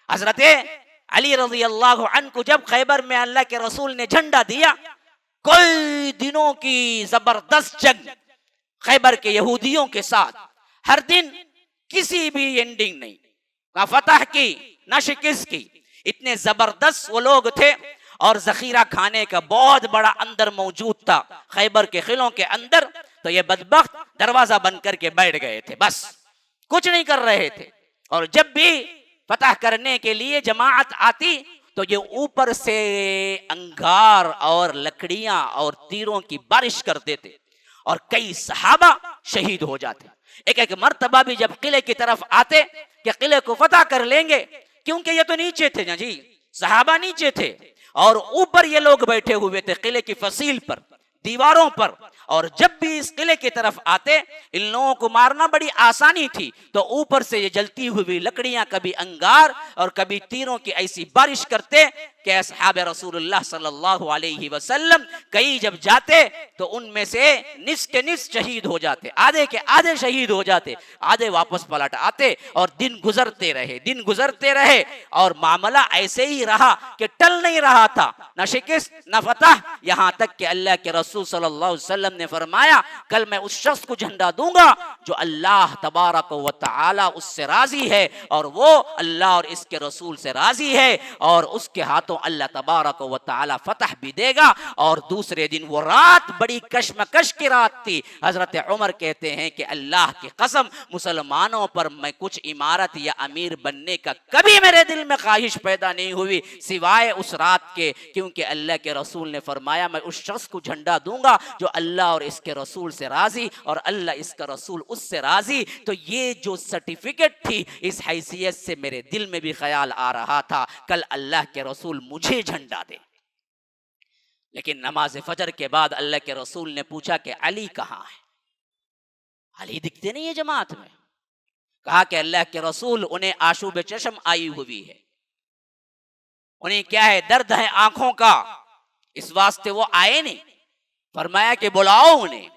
حضرت علی رضی اللہ عنہ کو جب خیبر میں اللہ کے رسول نے جھنڈا دیا، کئی دنوں کی زبردست جنگ خیبر کے یہودیوں کے ساتھ، ہر دن کسی بھی اینڈنگ نہیں، نہ فتح کی نہ شکست کی، اتنے زبردست وہ لوگ تھے، اور ذخیرہ کھانے کا بہت بڑا اندر موجود تھا خیبر کے قلعوں کے اندر، تو یہ بدبخت دروازہ بند کر کے بیٹھ گئے تھے، بس کچھ نہیں کر رہے تھے۔ اور جب بھی فتح کرنے کے لیے جماعت آتی تو یہ اوپر سے انگار اور لکڑیاں اور تیروں کی بارش کر دیتے، اور کئی صحابہ شہید ہو جاتے۔ ایک مرتبہ بھی جب قلعے کی طرف آتے کہ قلعے کو فتح کر لیں گے، کیونکہ یہ تو نیچے تھے نا جی، صحابہ نیچے تھے اور اوپر یہ لوگ بیٹھے ہوئے تھے قلعے کی فصیل پر، دیواروں پر، اور جب بھی اس قلعے کی طرف آتے ان لوگوں کو مارنا بڑی آسانی تھی، تو اوپر سے یہ جلتی ہوئی لکڑیاں کبھی انگار اور کبھی تیروں کی ایسی بارش کرتے کہ اصحاب رسول اللہ صلی اللہ علیہ وسلم کئی جب جاتے تو ان میں سے نصف کے نصف شہید ہو جاتے، آدھے کے آدھے شہید ہو جاتے، آدھے واپس پلٹ آتے، اور دن گزرتے رہے اور معاملہ ایسے ہی رہا کہ ٹل نہیں رہا تھا، نہ شکست نہ فتح، یہاں تک کہ اللہ کے رسول صلی اللہ علیہ وسلم نے فرمایا کل میں اس شخص کو جھنڈا دوں گا جو اللہ تبارک و تعالی اس سے راضی ہے، اور وہ اللہ اور اس کے رسول سے راضی ہے، اور اس کے ہاتھوں اللہ تبارک و تعالی فتح بھی دے گا۔ اور دوسرے دن وہ رات بڑی کشمکش کی رات تھی، حضرت عمر کہتے ہیں کہ اللہ کی قسم مسلمانوں پر میں کچھ عمارت یا امیر بننے کا کبھی میرے دل میں خواہش پیدا نہیں ہوئی سوائے اس رات کے، کیونکہ اللہ کے رسول نے فرمایا میں اس شخص کو جھنڈا دوں گا جو اللہ اور اس کے رسول سے راضی اور اللہ اس کا رسول اس سے راضی۔ تو یہ جو سرٹیفکیٹ تھی، اس حیثیت سے میرے دل میں بھی خیال آ رہا تھا کل اللہ کے رسول مجھے جھنڈا دے۔ لیکن نماز فجر کے بعد اللہ کے رسول نے پوچھا کہ علی کہاں ہے؟ علی دکھتے نہیں ہے جماعت میں۔ کہا کہ اللہ کے رسول انہیں آشوب چشم آئی ہوئی ہے، انہیں کیا ہے درد ہے آنکھوں کا، اس واسطے وہ آئے نہیں۔ فرمایا کہ بلاؤ انہیں۔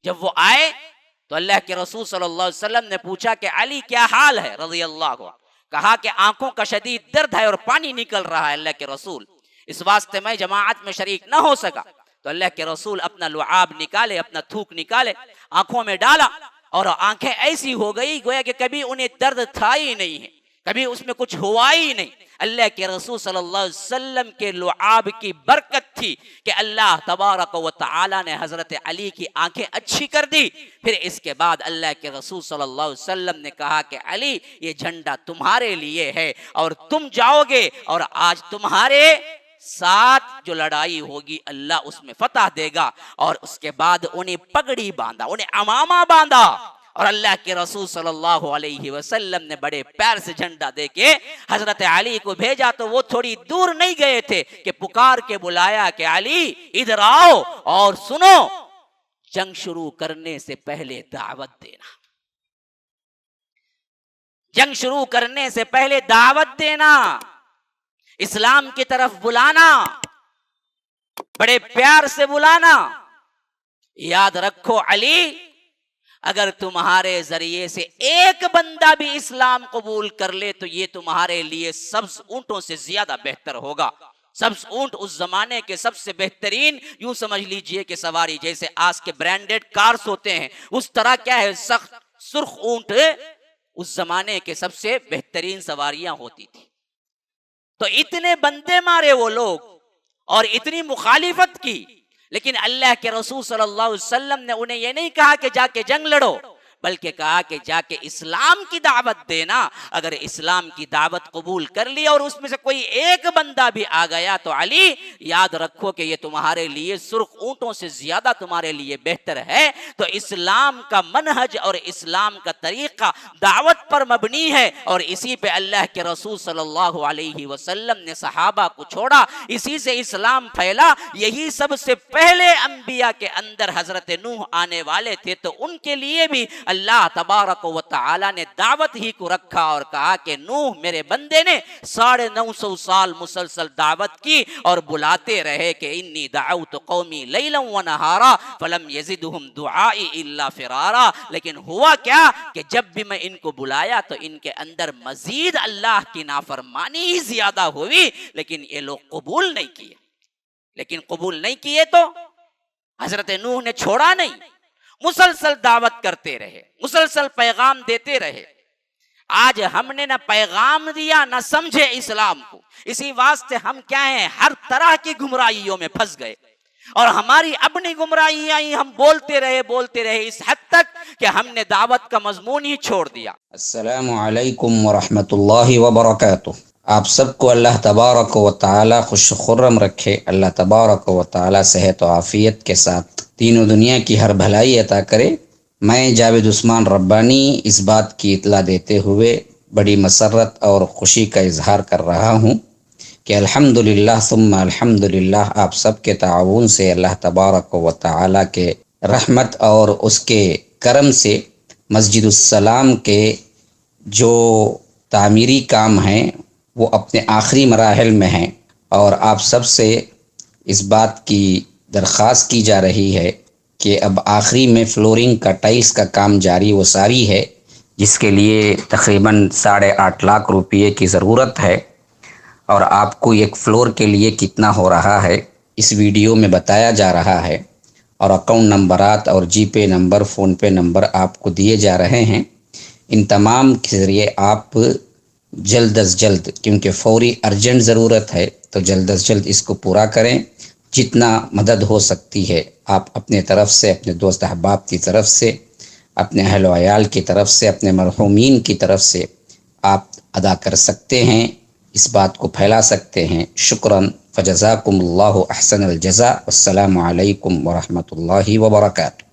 جب وہ آئے تو اللہ کے رسول صلی اللہ علیہ وسلم نے پوچھا کہ علی کیا حال ہے رضی اللہ عنہ؟ کہا کہ آنکھوں کا شدید درد ہے اور پانی نکل رہا ہے اللہ کے رسول، اس واسطے میں جماعت میں شریک نہ ہو سکا۔ تو اللہ کے رسول اپنا لعاب نکالے، اپنا تھوک نکالے، آنکھوں میں ڈالا، اور آنکھیں ایسی ہو گئی گویا کہ کبھی انہیں درد تھا ہی نہیں ہے، کبھی اس میں کچھ ہوا ہی نہیں۔ اللہ کے رسول صلی اللہ علیہ وسلم کے لعاب کی برکت تھی کہ اللہ تبارک و تعالی نے حضرت علی کی آنکھیں اچھی کر دی۔ پھر اس کے بعد اللہ کے رسول صلی اللہ علیہ وسلم نے کہا کہ علی یہ جھنڈا تمہارے لیے ہے، اور تم جاؤ گے اور آج تمہارے ساتھ جو لڑائی ہوگی اللہ اس میں فتح دے گا۔ اور اس کے بعد انہیں پگڑی باندھا، انہیں عمامہ باندھا، اور اللہ کے رسول صلی اللہ علیہ وسلم نے بڑے پیار سے جھنڈا دے کے حضرت علی کو بھیجا۔ تو وہ تھوڑی دور نہیں گئے تھے کہ پکار کے بلایا کہ علی ادھر آؤ اور سنو، جنگ شروع کرنے سے پہلے دعوت دینا، جنگ شروع کرنے سے پہلے دعوت دینا، اسلام کی طرف بلانا، بڑے پیار سے بلانا۔ یاد رکھو علی، اگر تمہارے ذریعے سے ایک بندہ بھی اسلام قبول کر لے تو یہ تمہارے لیے سبز اونٹوں سے زیادہ بہتر ہوگا۔ سبز اونٹ اس زمانے کے سب سے بہترین، یوں سمجھ لیجئے کہ سواری جیسے آج کے برانڈڈ کارز ہوتے ہیں، اس طرح کیا ہے سخت سرخ اونٹ اس زمانے کے سب سے بہترین سواریاں ہوتی تھی۔ تو اتنے بندے مارے وہ لوگ اور اتنی مخالفت کی، لیکن اللہ کے رسول صلی اللہ علیہ وسلم نے انہیں یہ نہیں کہا کہ جا کے جنگ لڑو، بلکہ کہا کہ جا کے اسلام کی دعوت دینا۔ اگر اسلام کی دعوت قبول کر لی اور اس میں سے کوئی ایک بندہ بھی آ گیا تو علی یاد رکھو کہ یہ تمہارے لیے سرخ اونٹوں سے زیادہ تمہارے لیے بہتر ہے۔ تو اسلام کا منہج اور اسلام کا طریقہ دعوت پر مبنی ہے، اور اسی پہ اللہ کے رسول صلی اللہ علیہ وسلم نے صحابہ کو چھوڑا، اسی سے اسلام پھیلا۔ یہی سب سے پہلے انبیاء کے اندر حضرت نوح آنے والے تھے، تو ان کے لیے بھی اللہ تبارک و تعالی نے دعوت ہی کو رکھا اور کہا کہ نوح میرے بندے نے 950 سال مسلسل دعوت کی اور بلاتے رہے کہ انی دعوت قومی لیلا و نہارا فلم یزدہم دعائی الا فرارا، لیکن ہوا کیا کہ جب بھی میں ان کو بلایا تو ان کے اندر مزید اللہ کی نافرمانی ہی زیادہ ہوئی، لیکن یہ لوگ قبول نہیں کیے۔ لیکن قبول نہیں کیے تو حضرت نوح نے چھوڑا نہیں، مسلسل دعوت کرتے رہے، مسلسل پیغام دیتے رہے۔ آج ہم نے نہ پیغام دیا نہ سمجھے اسلام کو، اسی واسطے ہم کیا ہیں، ہر طرح کی گمراہیوں میں پھنس گئے، اور ہماری اپنی گمراہیاں ہی ہم بولتے رہے اس حد تک کہ ہم نے دعوت کا مضمون ہی چھوڑ دیا۔ السلام علیکم ورحمۃ اللہ وبرکاتہ۔ آپ سب کو اللہ تبارک و تعالی خوش خرم رکھے، اللہ تبارک و تعالی صحت و عافیت کے ساتھ دین و دنیا کی ہر بھلائی عطا کرے۔ میں جاوید عثمان ربانی اس بات کی اطلاع دیتے ہوئے بڑی مسرت اور خوشی کا اظہار کر رہا ہوں کہ الحمدللہ ثم الحمدللہ آپ سب کے تعاون سے اللہ تبارک و تعالی کے رحمت اور اس کے کرم سے مسجد السلام کے جو تعمیری کام ہیں وہ اپنے آخری مراحل میں ہیں، اور آپ سب سے اس بات کی درخواست کی جا رہی ہے کہ اب آخری میں فلورنگ کا ٹائلس کا کام جاری و ساری ہے، جس کے لیے تقریباً 8.5 لاکھ روپے کی ضرورت ہے، اور آپ کو ایک فلور کے لیے کتنا ہو رہا ہے اس ویڈیو میں بتایا جا رہا ہے، اور اکاؤنٹ نمبرات اور جی پے نمبر، فون پے نمبر آپ کو دیے جا رہے ہیں۔ ان تمام کے ذریعے آپ جلد از جلد، کیونکہ فوری ارجنٹ ضرورت ہے، تو جلد از جلد اس کو پورا کریں۔ جتنا مدد ہو سکتی ہے آپ اپنے طرف سے، اپنے دوست احباب کی طرف سے، اپنے اہل و عیال کی طرف سے، اپنے مرحومین کی طرف سے آپ ادا کر سکتے ہیں، اس بات کو پھیلا سکتے ہیں۔ شکراً، فجزاکم اللہ احسن الجزاء، والسلام علیکم ورحمۃ اللہ وبرکاتہ۔